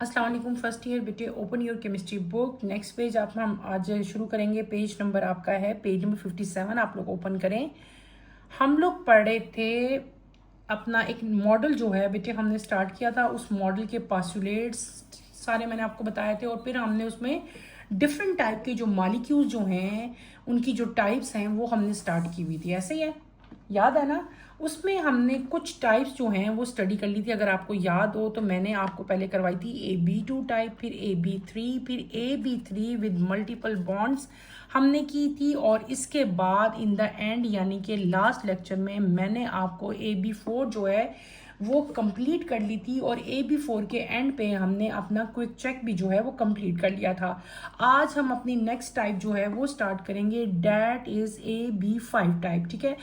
अस्सलाम वालेकुम। First year बेटे, open your chemistry book. Next page आप हम आज शुरू करेंगे। पेज नंबर आपका है पेज नंबर 57। आप लोग ओपन करें। हम लोग पढ़े थे अपना एक मॉडल जो है बेटे, हमने स्टार्ट किया था। उस मॉडल के पास्टुलेट्स सारे मैंने आपको बताए थे और फिर हमने उसमें डिफरेंट टाइप के जो मॉलिक्यूल्स जो हैं उनकी जो टाइप्स हैं वो हमने स्टार्ट की हुई थी। ऐसे ही है, याद है ना? उसमें हमने कुछ टाइप्स जो हैं वो स्टडी कर ली थी। अगर आपको याद हो तो मैंने आपको पहले करवाई थी AB2 टाइप, फिर AB3, फिर AB3 विद मल्टीपल बॉन्ड्स हमने की थी। और इसके बाद इन द एंड यानी कि लास्ट लेक्चर में मैंने आपको AB4 जो है वो कंप्लीट कर ली थी। और AB4 के एंड पे हमने अपना क्विक चेक भी जो है वो कंप्लीट कर लिया था। आज हम अपनी नेक्स्ट टाइप जो है वो स्टार्ट करेंगे, डेट इज AB5 टाइप, ठीक है,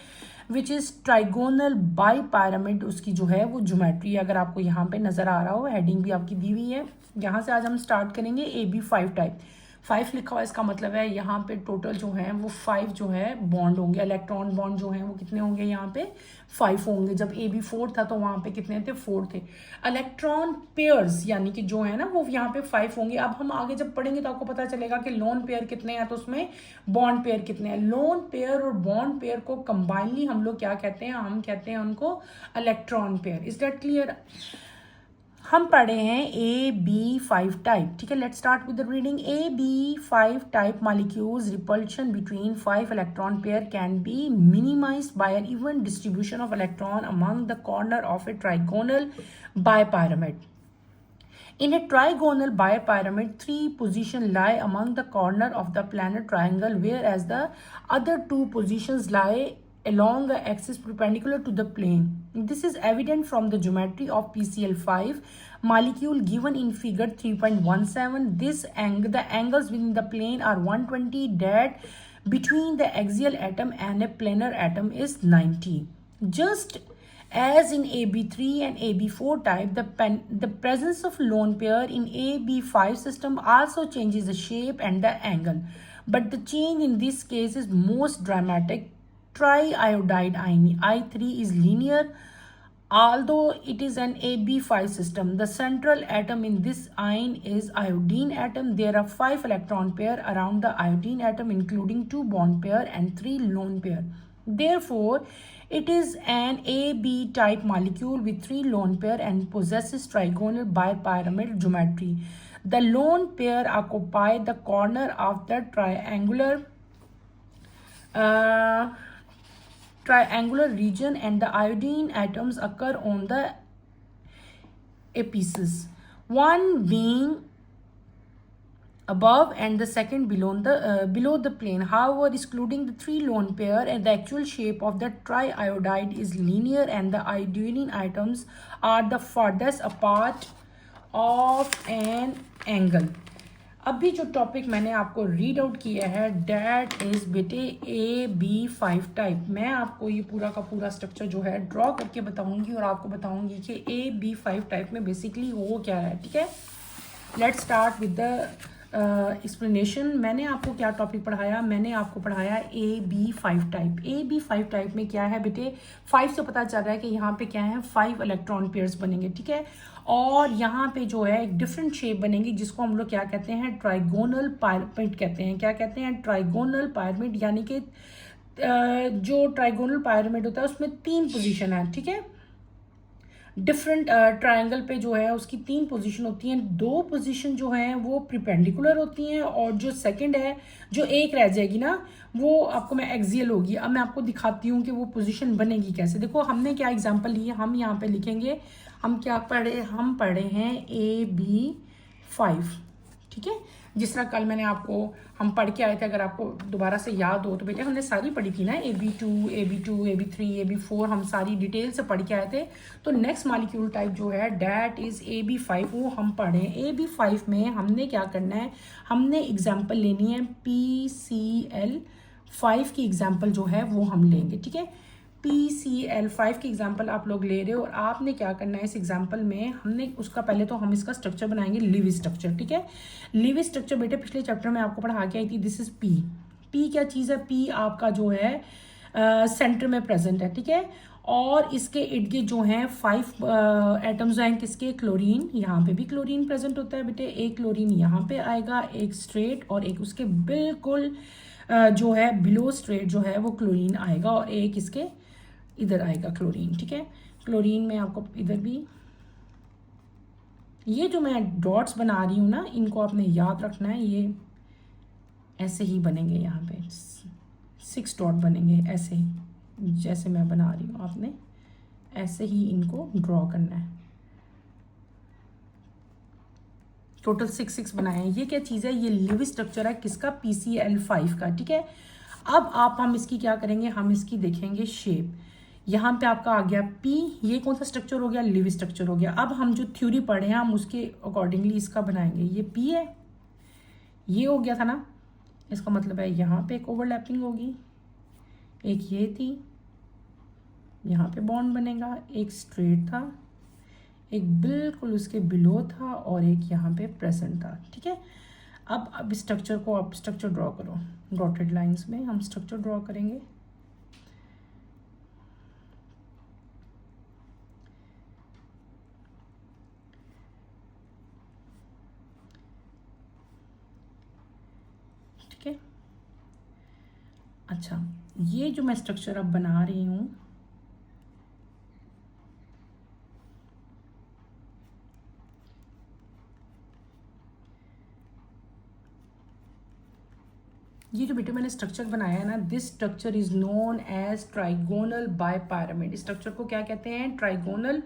which is trigonal by pyramid. उसकी जो है वो ज्योमेट्री अगर आपको यहाँ पे नजर आ रहा हो, हेडिंग भी आपकी दी हुई है। यहाँ से आज हम स्टार्ट करेंगे AB5 टाइप। 5 लिखा हुआ है, इसका मतलब है यहाँ पे टोटल जो है वो 5 जो है बॉन्ड होंगे। इलेक्ट्रॉन बॉन्ड जो है वो कितने होंगे? यहाँ पे 5 होंगे। जब AB4 था तो वहाँ पे कितने थे? 4 थे। इलेक्ट्रॉन पेयर्स यानी कि जो है ना वो यहाँ पे 5 होंगे। अब हम आगे जब पढ़ेंगे तो आपको पता चलेगा कि लोन पेयर कितने हैं तो उसमें बॉन्ड पेयर कितने हैं। लोन पेयर और बॉन्ड पेयर को कंबाइनली हम लोग क्या कहते हैं? हम कहते हैं उनको electron pair. Is that clear? हम पढ़े हैं AB5 टाइप, ठीक है। Let's start with the reading. AB5 type molecules repulsion between 5 electron pair can be minimized by an even distribution of electron among the corner of a trigonal bipyramid. In a trigonal bipyramid, 3 positions lie among the corner of the planar triangle, whereas the other 2 positions lie along the axis perpendicular to the plane. This is evident from the geometry of PCl5 molecule given in figure 3.17. The angles within the plane are 120, that between the axial atom and a planar atom is 90. Just as in AB3 and AB4 type, the presence of lone pair in AB5 system also changes the shape and the angle. But the change in this case is most dramatic. Triiodide ion I3 is linear. Although it is an AB5 system, the central atom in this ion is iodine atom. There are 5 electron pair around the iodine atom, including 2 bond pair and 3 lone pair. Therefore, it is an AB type molecule with 3 lone pair and possesses trigonal bipyramid geometry. The lone pair occupy the corner of the triangular region, and the iodine atoms occur on the apices, one being above and the second below the plane. However, excluding the 3 lone pair, and the actual shape of the triiodide is linear, and the iodine atoms are the farthest apart of an angle. अभी जो topic मैंने आपको read out किया है, date is बेटे AB5 type. मैं आपको ये पूरा का पूरा स्ट्रक्चर जो है ड्रॉ करके बताऊंगी और आपको बताऊंगी कि AB5 टाइप में बेसिकली हो क्या है, ठीक है। Let's start with the explanation. मैंने आपको क्या टॉपिक पढ़ाया? मैंने आपको पढ़ाया AB5 टाइप। AB5 टाइप में क्या है बेटे? 5 से पता चल रहा है कि यहाँ पे क्या है, 5 इलेक्ट्रॉन पेयर्स बनेंगे, ठीक है। और यहाँ पे जो है एक डिफरेंट शेप बनेगी जिसको हम लोग क्या कहते हैं? ट्राइगोनल पायरामिड कहते हैं। क्या कहते हैं? Trigonal pyramid. यानी कि जो ट्राइगोनल पायरामिड होता है उसमें 3 पोजीशन है, ठीक है। डिफरेंट ट्रायंगल पे जो है उसकी 3 पोजीशन होती हैं। 2 पोजीशन जो हैं वो प्रिपेंडिकुलर होती हैं और जो सेकंड है, जो एक रह जाएगी ना, वो आपको मैं एक्सियल होगी। अब मैं आपको दिखाती हूँ कि वो पोजीशन बनेगी कैसे। देखो हमने क्या एग्जांपल ली है, हम यहाँ पे लिखेंगे। हम क्या पढ़े? हम पढ़े हैं AB5, ठीक है। जिस तरह कल मैंने आपको हम पढ़ के आए थे, अगर आपको दोबारा से याद हो तो बेटे हमने सारी पढ़ी थी ना, AB2, AB3, AB4 हम सारी डिटेल से पढ़ के आए थे। तो नेक्स्ट मॉलिक्यूल टाइप जो है डेट इज AB5, वो हम पढ़े। AB5 में हमने क्या करना है? हमने एग्जाम्पल लेनी है PCl5 की एग्जाम्पल जो है वो हम लेंगे, ठीक है। PCl5 की एग्जाम्पल आप लोग ले रहे हो और आपने क्या करना है इस एग्जाम्पल में? हमने उसका पहले तो हम इसका स्ट्रक्चर बनाएंगे, लिविस स्ट्रक्चर, ठीक है। लिविस स्ट्रक्चर बेटे पिछले चैप्टर में आपको पढ़ा के आई थी। दिस इज P क्या चीज़ है? P आपका जो है सेंटर में प्रेजेंट है, ठीक है। और इसके इर्द गिर्द जो हैं 5 एटम्स हैं किसके, क्लोरीन। यहाँ पे भी क्लोरीन प्रेजेंट होता है बेटे, एक क्लोरीन यहाँ पे आएगा, एक स्ट्रेट, और एक उसके बिल्कुल जो है बिलो स्ट्रेट जो है वो क्लोरीन आएगा, और एक इसके इधर आएगा क्लोरीन। ठीक है, क्लोरीन में आपको इधर भी ये जो मैं डॉट्स बना रही हूँ ना, इनको आपने याद रखना है, ये ऐसे ही बनेंगे, यहाँ पे 6 डॉट बनेंगे ऐसे ही, जैसे मैं बना रही हूँ, आपने ऐसे ही इनको ड्रॉ करना है। टोटल 6 बनाए हैं। ये क्या चीज़ है, ये लिव स्ट्रक्चर है किसका, PCl5 का। ठीक है, अब हम इसकी क्या करेंगे, हम इसकी देखेंगे शेप। यहाँ पे आपका आ गया P, ये कौन सा स्ट्रक्चर हो गया, लिव स्ट्रक्चर हो गया। अब हम जो थ्योरी पढ़े हैं हम उसके अकॉर्डिंगली इसका बनाएंगे। ये P है, ये हो गया था ना, इसका मतलब है यहाँ पे एक ओवरलैपिंग होगी, एक ये थी, यहाँ पे बॉन्ड बनेगा, एक स्ट्रेट था, एक बिल्कुल उसके बिलो था, और एक यहाँ पे प्रेजेंट था। ठीक है, अब स्ट्रक्चर को आप स्ट्रक्चर ड्रॉ करो, डॉटेड लाइंस में हम स्ट्रक्चर ड्रॉ करेंगे। ठीक है, अच्छा, ये जो मैं स्ट्रक्चर अब बना रही हूँ, ये जो बेटे मैंने स्ट्रक्चर बनाया है ना, this structure is known as trigonal bipyramid. Structure को क्या कहते हैं, ट्राइगोनल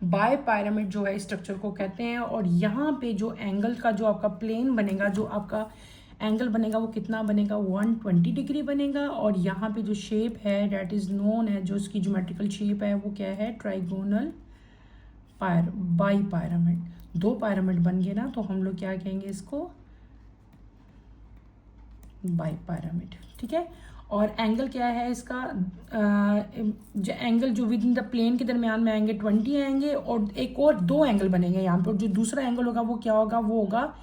बायपायरामिड जो है स्ट्रक्चर को कहते हैं। और यहाँ पे जो एंगल का जो आपका प्लेन बनेगा, जो आपका एंगल बनेगा वो कितना बनेगा, 120 डिग्री बनेगा। और यहाँ पे जो शेप है डेट इज नोन है, जो इसकी ज्योमेट्रिकल शेप है वो क्या है, ट्राइगोनल बायपायरामिड। 2 पिरामिड बन गए ना, तो हम लोग क्या कहेंगे इसको, बायपायरामिड। ठीक है, और एंगल क्या है इसका, जो एंगल जो विद इन द प्लेन के दरमियान में आएंगे 20 आएंगे, और एक और 2 एंगल बनेंगे यहाँ पे, और जो दूसरा एंगल होगा वो क्या होगा, वो होगा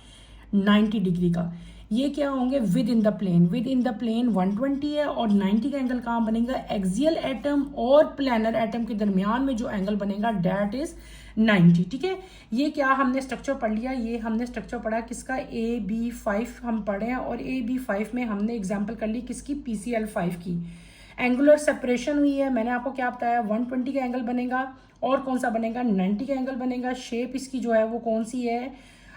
90 डिग्री का। ये क्या होंगे, within the plane, within the plane 120 है, और 90 का एंगल कहाँ बनेगा, एक्सियल एटम और प्लानर एटम के दरमियान में जो एंगल बनेगा डेट इज 90। ठीक है, ये क्या हमने स्ट्रक्चर पढ़ लिया, ये हमने स्ट्रक्चर पढ़ा किसका, AB5 हम पढ़े हैं, और AB5 में हमने एग्जाम्पल कर ली किसकी, PCl5 की। एंगुलर सेपरेशन हुई है, मैंने आपको क्या बताया, 120 का एंगल बनेगा, और कौन सा बनेगा, 90 का एंगल बनेगा। शेप इसकी जो है वो कौन सी है,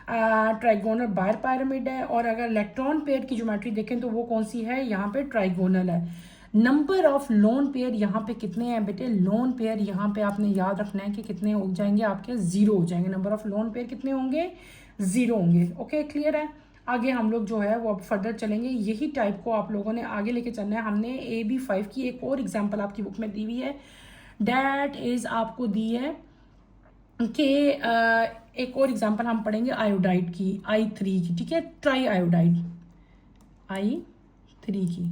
ट्राइगोनल बायपायरामिड है। और अगर इलेक्ट्रॉन पेयर की ज्योमेट्री देखें तो वो कौन सी है, यहाँ पे ट्राइगोनल है। नंबर ऑफ लोन पेयर यहाँ पे कितने हैं बेटे, लोन पेयर यहाँ पे आपने याद रखना है कि कितने हो जाएंगे आपके, 0 हो जाएंगे। नंबर ऑफ लोन पेयर कितने होंगे, 0 होंगे। ओके, क्लियर है। आगे हम लोग जो है वो अब फर्दर चलेंगे, यही टाइप को आप लोगों ने आगे लेके चलना है। हमने AB5 की एक और एग्जाम्पल आपकी बुक में दी हुई है, डैट इज आपको दी है कि एक और एग्जांपल हम पढ़ेंगे आयोडाइड की, I3 की। ठीक है, ट्राई आयोडाइड I3 की।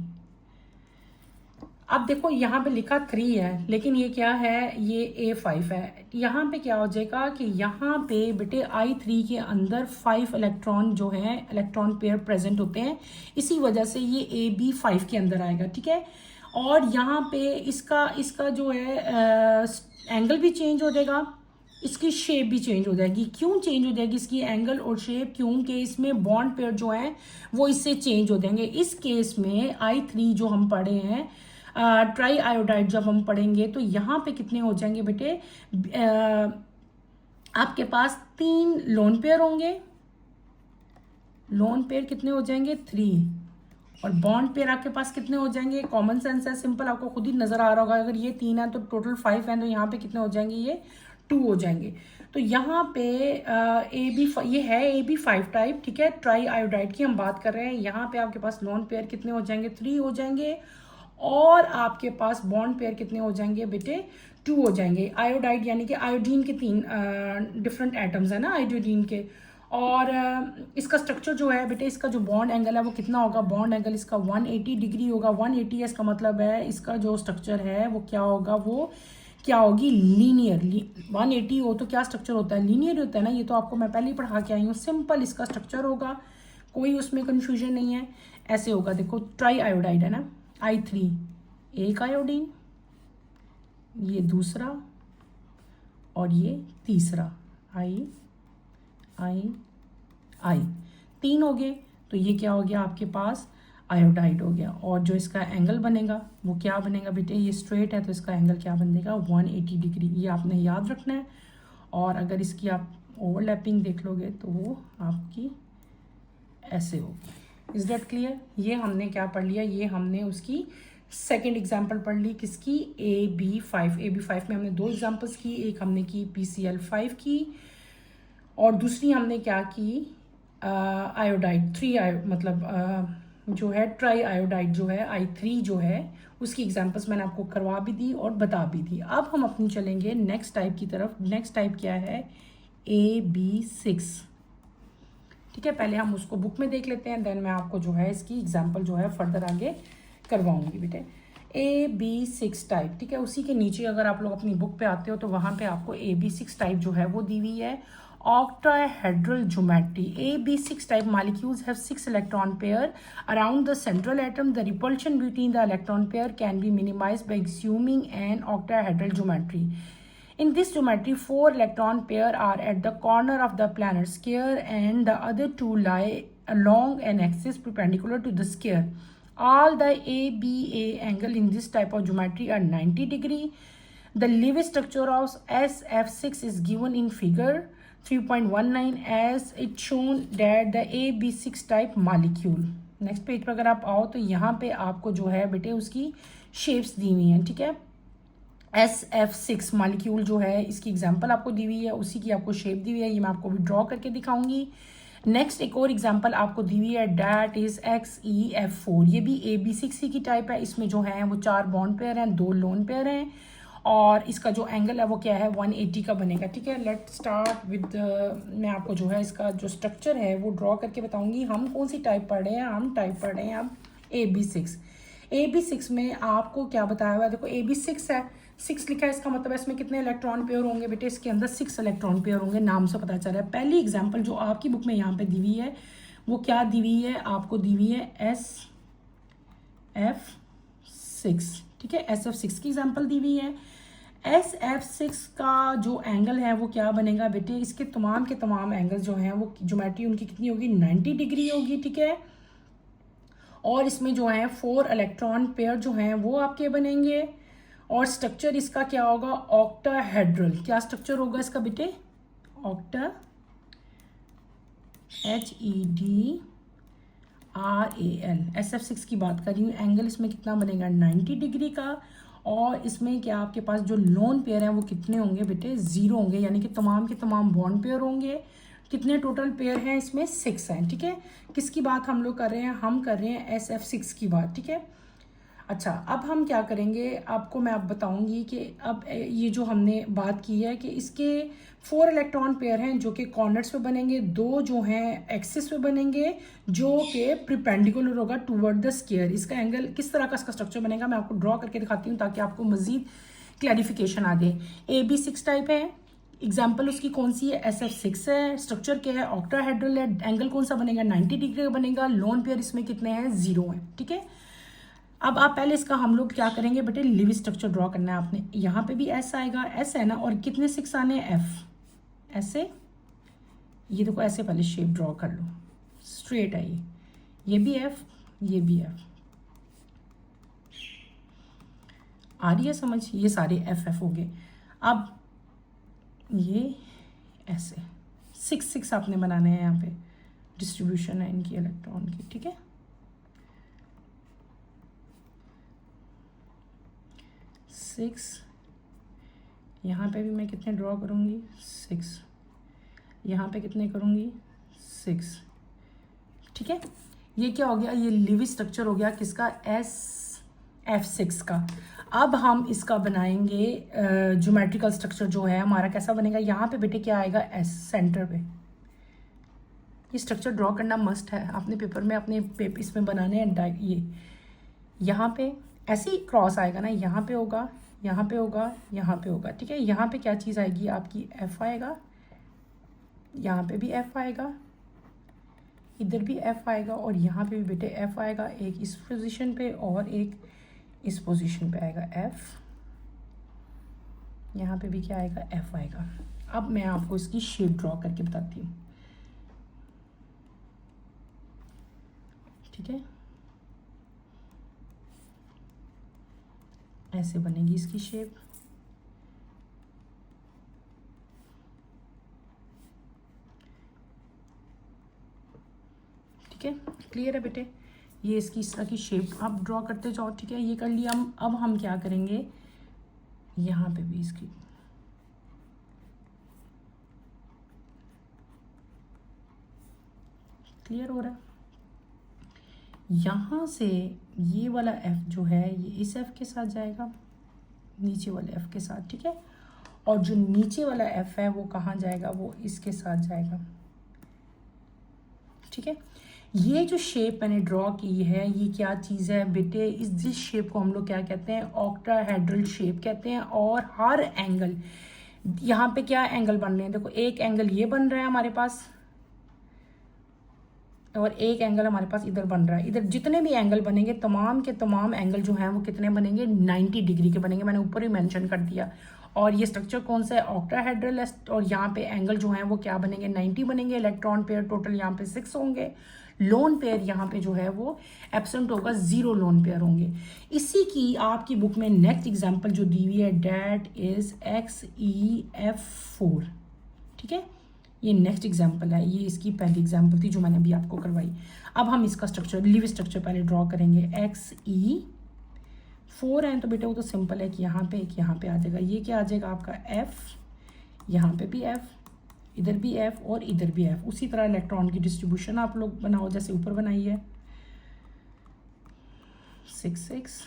अब देखो यहाँ पे लिखा 3 है, लेकिन ये क्या है, ये A5 है। यहाँ पे क्या हो जाएगा कि यहाँ पे बेटे I3 के अंदर 5 इलेक्ट्रॉन जो हैं, इलेक्ट्रॉन पेयर प्रेजेंट होते हैं, इसी वजह से ये AB5 के अंदर आएगा। ठीक है, और यहाँ पे इसका जो है एंगल भी चेंज हो जाएगा, इसकी शेप भी चेंज हो जाएगी। क्यों चेंज हो जाएगी इसकी एंगल और शेप, क्योंकि इसमें बॉन्ड पेयर जो हैं वो इससे चेंज हो जाएंगे। इस केस में I3 जो हम पढ़े हैं, ट्राई आयोडाइड जब हम पढ़ेंगे तो यहाँ पे कितने हो जाएंगे बेटे, आपके पास 3 लोन पेयर होंगे। लोन पेयर कितने हो जाएंगे, 3, और बॉन्ड पेयर आपके पास कितने हो जाएंगे, कॉमन सेंस है, सिंपल, आपको खुद ही नजर आ रहा होगा। अगर ये 3 है तो टोटल 5 है, तो यहाँ पे कितने हो जाएंगे, ये 2 हो जाएंगे। तो यहाँ पे ये है AB5 टाइप। ठीक है, ट्राई आयोडाइड की हम बात कर रहे हैं। यहाँ पे आपके पास लोन पेयर कितने हो जाएंगे, 3 हो जाएंगे, और आपके पास बॉन्ड पेयर कितने हो जाएंगे बेटे, 2 हो जाएंगे। आयोडाइड यानी कि आयोडीन के 3 डिफरेंट एटम्स है ना आयोडीन के। और इसका स्ट्रक्चर जो है बेटे, इसका जो बॉन्ड एंगल है वो कितना होगा, बॉन्ड एंगल इसका 180 डिग्री होगा। 180 है, इसका मतलब है इसका जो स्ट्रक्चर है वो क्या होगा, वो क्या होगी, लीनियर। 180 हो तो क्या स्ट्रक्चर होता है, लीनियर होता है ना। ये तो आपको मैं पहले ही पढ़ा के आई हूँ। सिंपल इसका स्ट्रक्चर होगा, कोई उसमें कंफ्यूजन नहीं है। ऐसे होगा, देखो ट्राई आयोडाइड है ना, I3, एक आयोडीन, ये दूसरा और ये तीसरा, आई आई आई, 3 हो गए। तो ये क्या हो गया आपके पास, आयोडाइड हो गया। और जो इसका एंगल बनेगा वो क्या बनेगा बेटे, ये स्ट्रेट है तो इसका एंगल क्या बनेगा, 180 डिग्री। ये आपने याद रखना है। और अगर इसकी आप ओवरलैपिंग देख लोगे तो वो आपकी ऐसे होगी। Is that clear? ये हमने क्या पढ़ लिया, ये हमने उसकी सेकेंड एग्जाम्पल पढ़ ली, किसकी, AB5। AB5 में हमने 2 एग्जाम्पल्स की, एक हमने की PCl5 की और दूसरी हमने क्या की, आयोडाइड 3 मतलब जो है ट्राई आयोडाइड जो है I3 जो है उसकी एग्जांपल्स मैंने आपको करवा भी दी और बता भी दी। अब हम अपनी चलेंगे नेक्स्ट टाइप की तरफ। नेक्स्ट टाइप क्या है, AB6। ठीक है, पहले हम उसको बुक में देख लेते हैं, देन मैं आपको जो है इसकी एग्जांपल जो है फर्दर आगे करवाऊंगी बेटे। AB6 टाइप, ठीक है, उसी के नीचे अगर आप लोग अपनी बुक पे आते हो तो वहाँ पे आपको AB6 टाइप जो है वो दी हुई है। Octahedral geometry. AB6 type molecules have 6 electron pair around the central atom. The repulsion between the electron pair can be minimized by assuming an octahedral geometry. In this geometry, 4 electron pair are at the corner of the planar sphere and the other 2 lie along an axis perpendicular to the sphere. All the ABA angle in this type of geometry are 90 degree. The Lewis structure of SF6 is given in figure 3.19 as it shown that the AB6 type molecule. Next page पर अगर आप आओ तो यहाँ पे आपको जो है बेटे उसकी शेप्स दी हुई हैं। ठीक है, SF6 मॉलिक्यूल जो है इसकी एग्जांपल आपको दी हुई है, उसी की आपको शेप दी हुई है, ये मैं आपको भी ड्रॉ करके दिखाऊंगी। नेक्स्ट एक और एग्जांपल आपको दी हुई है, डैट इज XeF4। ये भी AB6 की टाइप है। इसमें जो है वो 4 बॉन्ड पेयर हैं, 2 लोन पेयर हैं और इसका जो एंगल है वो क्या है, 180 का बनेगा। ठीक है, लेट स्टार्ट विद, मैं आपको जो है इसका जो स्ट्रक्चर है वो ड्रॉ करके बताऊंगी। हम कौन सी टाइप पढ़ रहे हैं, हम टाइप पढ़ रहे हैं अब AB6। AB6 में आपको क्या बताया हुआ है, देखो AB6 है, 6 लिखा है, इसका मतलब है इसमें कितने इलेक्ट्रॉन पेयर होंगे बेटे, इसके अंदर 6 इलेक्ट्रॉन पेयर होंगे, नाम से पता चल रहा है। पहली एग्जाम्पल जो आपकी बुक में यहाँ पे दी हुई है वो क्या दी हुई है, आपको दी हुई है SF6। ठीक है, SF6 की एग्जाम्पल दी हुई है। SF6 का जो एंगल है वो क्या बनेगा बेटे, इसके तमाम के तमाम एंगल जो हैं वो ज्योमेट्री उनकी कितनी होगी, 90 डिग्री होगी। ठीक है, और इसमें जो है 4 इलेक्ट्रॉन पेयर जो हैं वो आपके बनेंगे और स्ट्रक्चर इसका क्या होगा, ऑक्टाहेड्रल। क्या स्ट्रक्चर होगा इसका बेटे, ऑक्टा, HEDRAL। SF6 की बात कर रही हूँ। एंगल इसमें कितना बनेगा, 90 डिग्री का। और इसमें क्या आपके पास जो लोन पेयर हैं वो कितने होंगे बेटे, 0 होंगे, यानी कि तमाम के तमाम बॉन्ड पेयर होंगे। कितने टोटल पेयर हैं इसमें, 6 हैं। ठीक है, किसकी बात हम लोग कर रहे हैं, हम कर रहे हैं SF6 की बात। ठीक है, अच्छा अब हम क्या करेंगे, आपको मैं अब बताऊंगी कि अब ये जो हमने बात की है कि इसके 4 इलेक्ट्रॉन पेयर हैं जो कि कॉर्नर्स पे बनेंगे, 2 जो हैं एक्सिस पे बनेंगे जो कि प्रिपेंडिकुलर होगा टूवर्ड द स्क्वायर। इसका एंगल किस तरह का इसका स्ट्रक्चर बनेगा मैं आपको ड्रॉ करके दिखाती हूँ ताकि आपको मजीद क्लैरिफिकेशन आ दे। AB6 टाइप है, एग्जाम्पल उसकी कौन सी है, SF6 है, स्ट्रक्चर क्या है, ऑक्टाहेड्रल है, एंगल कौन सा बनेगा, 90 डिग्री का बनेगा, लोन पेयर इसमें कितने हैं, 0 हैं। ठीक है, अब आप पहले इसका हम लोग क्या करेंगे बेटे, लिविस स्ट्रक्चर ड्रॉ करना है आपने। यहाँ पे भी S आएगा, S है ना, और कितने 6 आने हैं, F ऐसे। ये देखो ऐसे पहले शेप ड्रॉ कर लो, स्ट्रेट है ये भी F, ये भी F। आ रही है समझ, ये सारे FF हो गए। अब ये ऐसे 6 आपने बनाने हैं, यहाँ पे डिस्ट्रीब्यूशन है इनकी इलेक्ट्रॉन की। ठीक है, 6, यहाँ पे भी मैं कितने ड्रॉ करूँगी, 6, यहाँ पे कितने करूँगी, 6। ठीक है, ये क्या हो गया, ये लिविस स्ट्रक्चर हो गया किसका, SF6 का। अब हम इसका बनाएंगे ज्योमेट्रिकल स्ट्रक्चर जो है हमारा कैसा बनेगा। यहाँ पे बेटे क्या आएगा, S सेंटर पे। ये स्ट्रक्चर ड्रॉ करना मस्ट है, आपने पेपर में अपने इसमें बनाने हैं। ये यहाँ पे ऐसे ही क्रॉस आएगा ना, यहाँ पे होगा, यहाँ पे होगा, यहाँ पे होगा। ठीक है, यहाँ पे क्या चीज़ आएगी आपकी, F आएगा, यहाँ पे भी F आएगा, इधर भी F आएगा और यहाँ पे भी बेटे F आएगा। एक इस पोजीशन पे और एक इस पोजीशन पे आएगा F, यहाँ पे भी क्या आएगा, एफ आएगा। अब मैं आपको इसकी शेप ड्रॉ करके बताती हूँ, ठीक है। ऐसे बनेगी इसकी शेप, ठीक है। क्लियर है बेटे, ये इसकी इस तरह की शेप आप ड्रॉ करते जाओ, ठीक है। ये कर लिया हम। अब हम क्या करेंगे, यहाँ पे भी इसकी क्लियर हो रहा है। यहाँ से ये वाला एफ जो है ये इस एफ के साथ जाएगा, नीचे वाले एफ के साथ, ठीक है। और जो नीचे वाला एफ है वो कहाँ जाएगा, वो इसके साथ जाएगा, ठीक है। ये जो शेप मैंने ड्रॉ की है ये क्या चीज़ है बेटे, जिस शेप को हम लोग क्या कहते हैं, ऑक्टाहेड्रल शेप कहते हैं। और हर एंगल, यहाँ पे क्या एंगल बन रहे हैं, देखो एक एंगल ये बन रहा है हमारे पास, और एक एंगल हमारे पास इधर बन रहा है। इधर जितने भी एंगल बनेंगे तमाम के तमाम एंगल जो हैं वो कितने बनेंगे, 90 डिग्री के बनेंगे। मैंने ऊपर ही मेंशन कर दिया। और ये स्ट्रक्चर कौन सा है, ऑक्टाहेड्रल है। और यहाँ पे एंगल जो हैं वो क्या बनेंगे, 90 बनेंगे। इलेक्ट्रॉन पेयर टोटल यहाँ पे 6 होंगे। लोन पेयर यहाँ पे जो है वो एब्सेंट होगा, 0 लोन पेयर होंगे। इसी की आपकी बुक में नेक्स्ट एग्जाम्पल जो दी हुई है, डैट इज XeF4, ठीक है। ये नेक्स्ट एग्जाम्पल है, ये इसकी पहली एग्जाम्पल थी जो मैंने अभी आपको करवाई। अब हम इसका स्ट्रक्चर, लिव स्ट्रक्चर पहले ड्रॉ करेंगे। Xe4 है तो बेटा वो तो सिंपल है कि यहाँ पे एक यहाँ पे आ जाएगा। ये क्या आ जाएगा आपका F, यहाँ पे भी F, इधर भी F और इधर भी F। उसी तरह इलेक्ट्रॉन की डिस्ट्रीब्यूशन आप लोग बनाओ जैसे ऊपर बनाई है, 6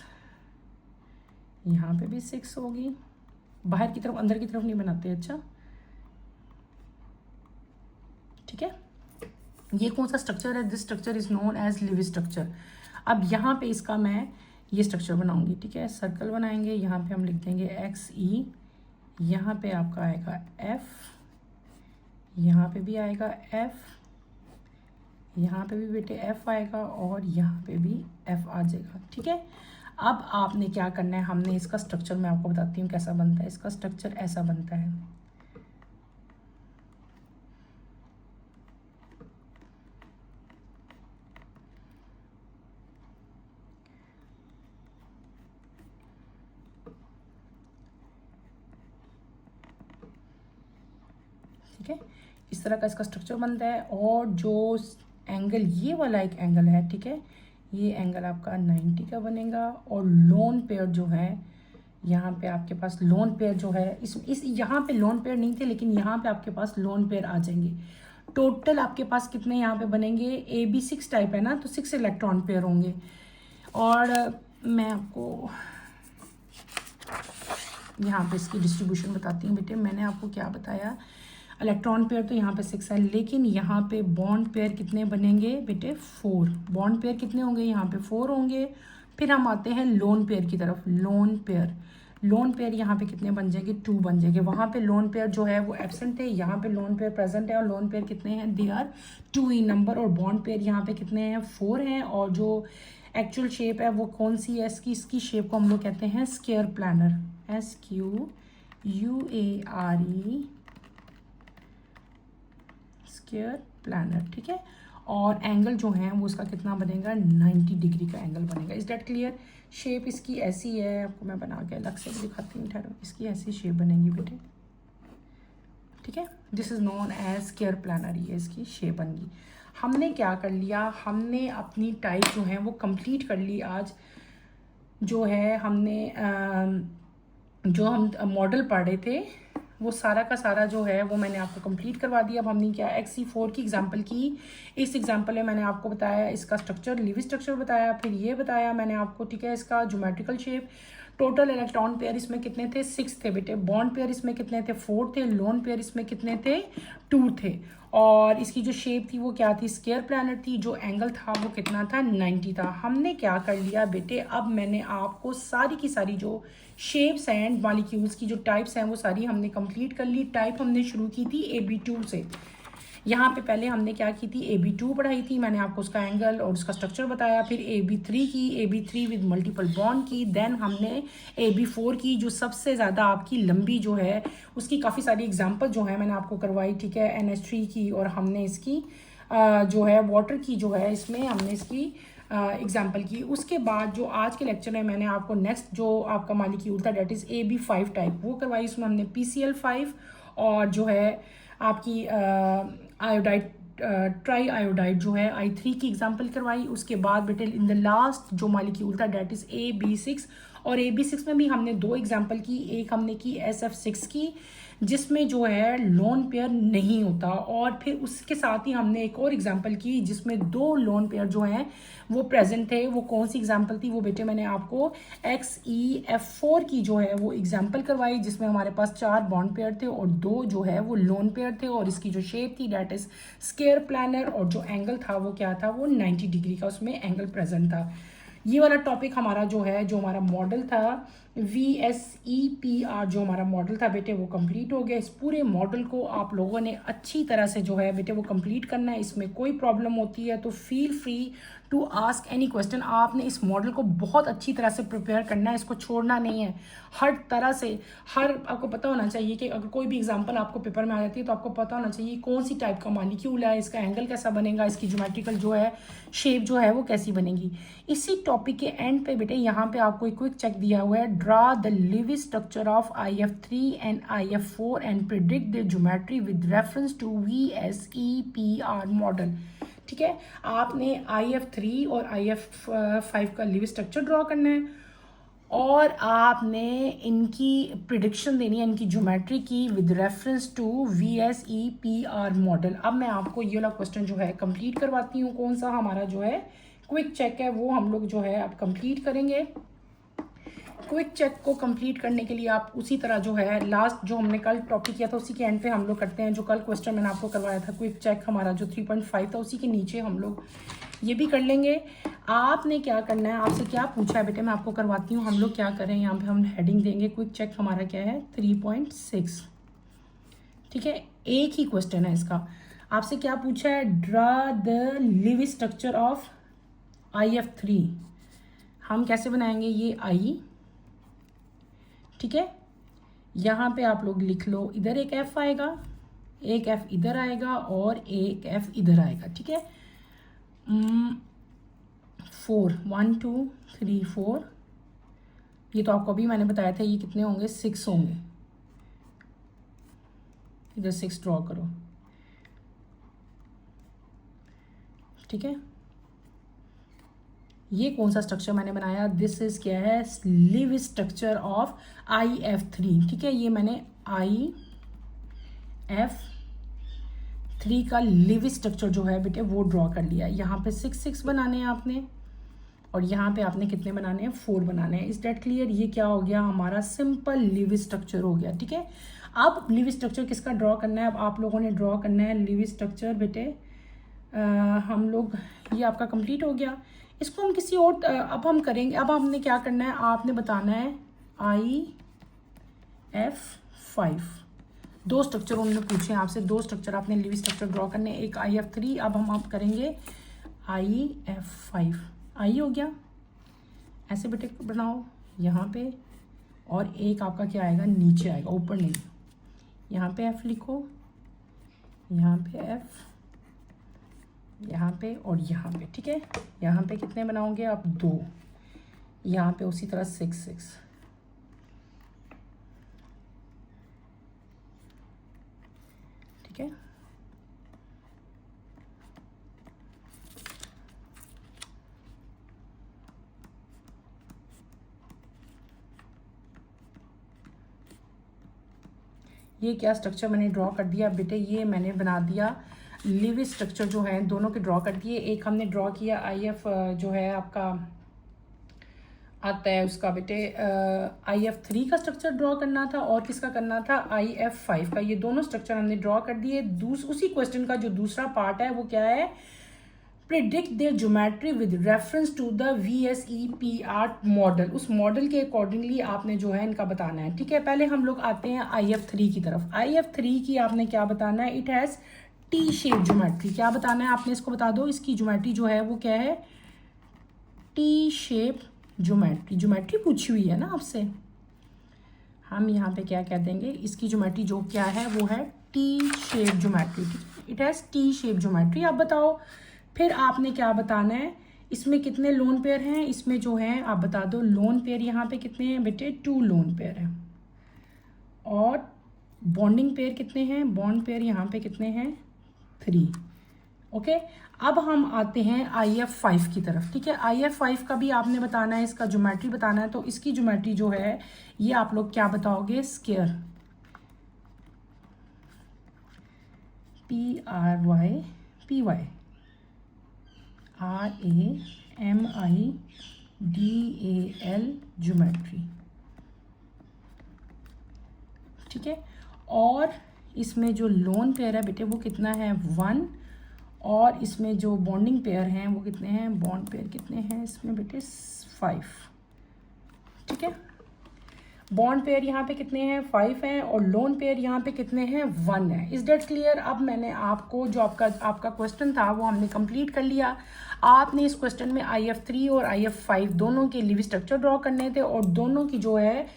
यहाँ पे भी 6 होगी। बाहर की तरफ, अंदर की तरफ नहीं बनाते, अच्छा ठीक है। ये कौन सा स्ट्रक्चर है, this structure is known as Lewis structure. अब यहाँ पे इसका मैं ये स्ट्रक्चर बनाऊंगी, ठीक है। सर्कल बनाएंगे, यहाँ पे हम लिख देंगे Xe, यहाँ पे आपका आएगा F, यहाँ पे भी आएगा F, यहाँ पे भी बेटे F आएगा और यहाँ पे भी F आ जाएगा, ठीक है। अब आपने क्या करना है, हमने इसका स्ट्रक्चर मैं आपको बताती हूँ कैसा बनता है। इसका स्ट्रक्चर ऐसा बनता है, ठीक है। इस तरह का इसका स्ट्रक्चर बनता है। और जो एंगल ये वाला एक एंगल है, ठीक है, ये एंगल आपका 90 का बनेगा। और लोन पेयर जो है यहाँ पे आपके पास लोन पेयर जो है, इस यहाँ पे लोन पेयर नहीं थे लेकिन यहाँ पे आपके पास लोन पेयर आ जाएंगे। टोटल आपके पास कितने यहाँ पे बनेंगे, AB6 टाइप है ना, तो 6 इलेक्ट्रॉन पेयर होंगे। और मैं आपको यहाँ पे इसकी डिस्ट्रीब्यूशन बताती हूँ बेटे। मैंने आपको क्या बताया, इलेक्ट्रॉन पेयर तो यहाँ पे 6 है, लेकिन यहाँ पे बॉन्ड पेयर कितने बनेंगे बेटे, 4। बॉन्ड पेयर कितने होंगे, यहाँ पे 4 होंगे। फिर हम आते हैं लोन पेयर की तरफ। लोन पेयर यहाँ पे कितने बन जाएंगे, 2 बन जाएंगे। वहाँ पे लोन पेयर जो है वो एब्सेंट है, यहाँ पे लोन पेयर प्रेजेंट है। और लोन पेयर कितने हैं, दे आर 2 इन नंबर। और बॉन्ड पेयर यहाँ पे कितने हैं, 4 हैं। और जो एक्चुअल शेप है वो कौन सी है इसकी शेप को हम लोग कहते हैं square planar, SQUARE, square planar, ठीक है। और एंगल जो है वो उसका कितना बनेगा, 90 डिग्री का एंगल बनेगा। Is that clear. शेप इसकी ऐसी है, आपको मैं बना के अलग से भी दिखाती हूँ, ठहरो। इसकी ऐसी शेप बनेगी बेटे, ठीक है। This is known as square planar, ये इसकी शेप बनेगी। हमने क्या कर लिया, हमने अपनी टाइप जो है वो कंप्लीट कर ली आज। जो है हमने जो हम मॉडल पढ़ रहे थे वो सारा का सारा जो है वो मैंने आपको कंप्लीट करवा दिया। अब हमने क्या, Xe4 की एग्जांपल की। इस एग्जांपल में मैंने आपको बताया इसका स्ट्रक्चर, लिव स्ट्रक्चर बताया, फिर ये बताया मैंने आपको, ठीक है, इसका geometrical shape. Total electron pair इसमें कितने थे, 6 थे बेटे। बॉन्ड पेयर इसमें कितने थे, 4 थे। लोन पेयर इसमें कितने थे, 2 थे। और इसकी जो शेप थी वो क्या थी, स्क्वायर प्लानर थी। जो एंगल था वो कितना था, 90 था। हमने क्या कर लिया बेटे, अब मैंने आपको सारी की सारी जो शेप्स एंड मॉलिक्यूल्स की जो टाइप्स हैं वो सारी हमने कंप्लीट कर ली। टाइप हमने शुरू की थी AB2 से। यहाँ पे पहले हमने क्या की थी, AB2 पढ़ाई थी, मैंने आपको उसका एंगल और उसका स्ट्रक्चर बताया। फिर AB3 की, AB3 विद मल्टीपल बॉन्ड की। देन हमने AB4 की, जो सबसे ज़्यादा आपकी लंबी जो है, उसकी काफ़ी सारी एग्जाम्पल जो है मैंने आपको करवाई, ठीक है, NH3 की, और हमने इसकी जो है वाटर की जो है, इसमें हमने इसकी एग्जाम्पल की। उसके बाद जो आज के लेक्चर में मैंने आपको नेक्स्ट जो आपका मालिकी उल्टा डेट इज़ AB5 टाइप वो करवाई। इसमें हमने PCl5 और जो है आपकी आयोडाइड ट्राई आयोडाइड जो है I3 की एग्जाम्पल करवाई। उसके बाद बेटे इन द लास्ट जो मालिकी उल्टा डेट इज़ AB6, और AB6 में भी हमने 2 एग्जाम्पल की। एक हमने की SF6 की, जिसमें जो है लोन पेयर नहीं होता, और फिर उसके साथ ही हमने एक और एग्जांपल की जिसमें 2 लोन पेयर जो हैं वो प्रेजेंट थे। वो कौन सी एग्जांपल थी, वो बेटे मैंने आपको XEF4 की जो है वो एग्जांपल करवाई, जिसमें हमारे पास 4 बॉन्ड पेयर थे और 2 जो है वो लोन पेयर थे, और इसकी जो शेप थी डेट इज स्क्वायर प्लानर, और जो एंगल था वो क्या था, वो 90 डिग्री का उसमें एंगल प्रेजेंट था। ये वाला टॉपिक हमारा जो है, जो हमारा मॉडल था VSEPR, जो हमारा मॉडल था बेटे वो कंप्लीट हो गया। इस पूरे मॉडल को आप लोगों ने अच्छी तरह से जो है बेटे वो कंप्लीट करना है। इसमें कोई प्रॉब्लम होती है तो feel free to ask any question. आपने इस मॉडल को बहुत अच्छी तरह से प्रिपेयर करना है, इसको छोड़ना नहीं है। हर तरह से आपको पता होना चाहिए कि अगर कोई भी एग्जांपल आपको पेपर में आ जाती है तो आपको पता होना चाहिए कौन सी टाइप का मालिक्यूल है, इसका एंगल कैसा बनेगा, इसकी ज्योमेट्रिकल जो है शेप जो है वो कैसी बनेगी। इसी टॉपिक के एंड पे बेटे यहाँ पे आपको एक क्विक चेक दिया हुआ है, draw the Lewis structure of IF3 and IF4 and predict the geometry with reference to VSEPR model. ठीक है, आपने IF3 और IF5 का लिविस स्ट्रक्चर ड्रॉ करना है, और आपने इनकी प्रिडिक्शन देनी है, इनकी ज्योमेट्री की, with reference to VSEPR model. अब मैं आपको ये वाला क्वेश्चन जो है कंप्लीट करवाती हूँ। कौन सा हमारा जो है क्विक चेक है वो हम लोग जो है अब कंप्लीट करेंगे। क्विक चेक को कंप्लीट करने के लिए आप उसी तरह जो है लास्ट जो हमने कल टॉपिक किया था उसी के एंड पे हम लोग करते हैं। जो कल क्वेश्चन मैंने आपको करवाया था क्विक चेक हमारा जो 3.5 था, उसी के नीचे हम लोग ये भी कर लेंगे। आपने क्या करना है, आपसे क्या पूछा है बेटे मैं आपको करवाती हूँ। हम लोग क्या करें, यहाँ पे हम हेडिंग देंगे क्विक चेक हमारा क्या है 3.6। ठीक है, एक ही क्वेश्चन है इसका। आपसे क्या पूछा है, draw the Lewis structure of IF3। हम कैसे बनाएंगे ये I, ठीक है, यहाँ पे आप लोग लिख लो, इधर एक F आएगा, एक F इधर आएगा और एक F इधर आएगा। ठीक है, 4 1 2 3 4, ये तो आपको अभी मैंने बताया था, ये कितने होंगे 6 होंगे। इधर 6 ड्रॉ करो। ठीक है, ये कौन सा स्ट्रक्चर मैंने बनाया, दिस इज क्या है, लिव स्ट्रक्चर ऑफ IF3। ठीक है, ये मैंने IF3 का लिव स्ट्रक्चर जो है बेटे वो ड्रॉ कर लिया। यहाँ पे 6 बनाने हैं आपने, और यहाँ पे आपने कितने बनाने हैं, 4 बनाने हैं। Is that clear. ये क्या हो गया, हमारा सिंपल लिव स्ट्रक्चर हो गया। ठीक है, अब लिव स्ट्रक्चर किसका ड्रॉ करना है, अब आप लोगों ने ड्रॉ करना है लिव स्ट्रक्चर बेटे। हम लोग, ये आपका कंप्लीट हो गया। इसको हम किसी और अब हम करेंगे। अब हमने क्या करना है, आपने बताना है IF5। 2 स्ट्रक्चर उन्होंने पूछे हैं आपसे, 2 स्ट्रक्चर आपने लिव स्ट्रक्चर ड्रॉ करने, एक IF3। अब हम आप करेंगे IF5। आई हो गया, ऐसे बेटे बनाओ यहाँ पे, और एक आपका क्या आएगा, नीचे आएगा, ऊपर नहीं। यहाँ पे F लिखो, यहाँ पे F, यहाँ पे और यहाँ पे। ठीक है, यहाँ पे कितने बनाओगे आप, 2। यहाँ पे उसी तरह 6। ठीक है, ये क्या स्ट्रक्चर मैंने ड्रॉ कर दिया बेटे, ये मैंने बना दिया लिव स्ट्रक्चर जो है दोनों के ड्रॉ कर दिए। एक हमने ड्रॉ किया IF जो है आपका आता है उसका बेटे IF3 का स्ट्रक्चर ड्रॉ करना था, और किसका करना था, IF5 का। ये दोनों स्ट्रक्चर हमने ड्रॉ कर दिए। उसी क्वेश्चन का जो दूसरा पार्ट है वो क्या है, predict their geometry with reference to the VSEPR model. उस मॉडल के अकॉर्डिंगली आपने जो है इनका बताना है। ठीक है, पहले हम लोग आते हैं IF3 की तरफ। IF3 की आपने क्या बताना है, it has T shape geometry. क्या बताना है आपने, इसको बता दो। इसकी ज्योमेट्री जो है वो क्या है, टी शेप ज्योमेट्री। ज्योमेट्री पूछी हुई है ना आपसे, हम यहाँ पे क्या कह देंगे, इसकी ज्योमेट्री जो क्या है वो है T shape geometry. It has T shape geometry. आप बताओ फिर आपने क्या बताना है, इसमें कितने लोन पेयर हैं, इसमें जो है आप बता दो लोन पेयर यहाँ पे कितने हैं बेटे, 2 लोन पेयर हैं। और बॉन्डिंग पेयर कितने हैं, बॉन्ड पेयर यहाँ पे कितने हैं, 3। ओके, अब हम आते हैं IF5 की तरफ। ठीक है, IF5 का भी आपने बताना है, इसका ज्योमेट्री बताना है। तो इसकी ज्योमेट्री जो है ये आप लोग क्या बताओगे, स्क्वायर, PRYPY RAMIDAL ज्योमेट्री। ठीक है, और इसमें जो लोन पेयर है बेटे वो कितना है, 1। और इसमें जो बॉन्डिंग पेयर हैं वो कितने हैं, बॉन्ड पेयर कितने हैं इसमें बेटे, 5। ठीक है, बॉन्ड पेयर यहाँ पे कितने हैं, 5 हैं। और लोन पेयर यहाँ पे कितने हैं, 1 है। Is that clear. अब मैंने आपको जो आपका क्वेश्चन था वो हमने कंप्लीट कर लिया। आपने इस क्वेश्चन में IF3 और IF5 दोनों के लिए स्ट्रक्चर ड्रॉ करने थे, और दोनों की जो है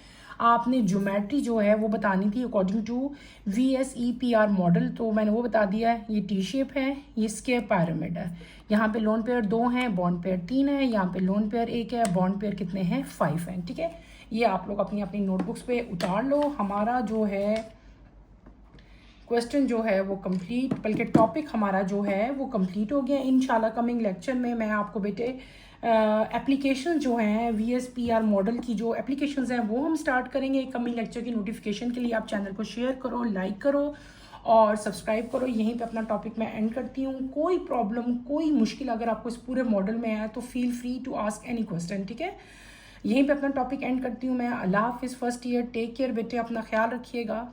आपने ज्योमेट्री जो है वो बतानी थी अकॉर्डिंग टू VSEPR मॉडल। तो मैंने वो बता दिया है, ये टी शेप है, ये स्क्वायर पिरामिड है। यहाँ पे लोन पेयर 2 हैं, बॉन्ड पेयर 3 है, यहाँ पे लोन पेयर 1 है, बॉन्ड पेयर कितने हैं, 5 हैं। ठीक है, ये आप लोग अपनी अपनी नोटबुक्स पे उतार लो। हमारा जो है क्वेश्चन जो है वो कंप्लीट, बल्कि टॉपिक हमारा जो है वो कंप्लीट हो गया। इंशाल्लाह कमिंग लेक्चर में मैं आपको बेटे एप्लीकेशन जो हैं VSPR मॉडल की जो एप्लीकेशंस हैं वो हम स्टार्ट करेंगे। कमिंग लेक्चर की नोटिफिकेशन के लिए आप चैनल को शेयर करो, लाइक करो और सब्सक्राइब करो। यहीं पे अपना टॉपिक मैं एंड करती हूँ। कोई प्रॉब्लम, कोई मुश्किल अगर आपको इस पूरे मॉडल में है तो feel free to ask any question. ठीक है, यहीं पे अपना टॉपिक एंड करती हूँ मैं। अल्लाह हाफिज़। फर्स्ट ईयर, टेक केयर बेटे, अपना ख्याल रखिएगा।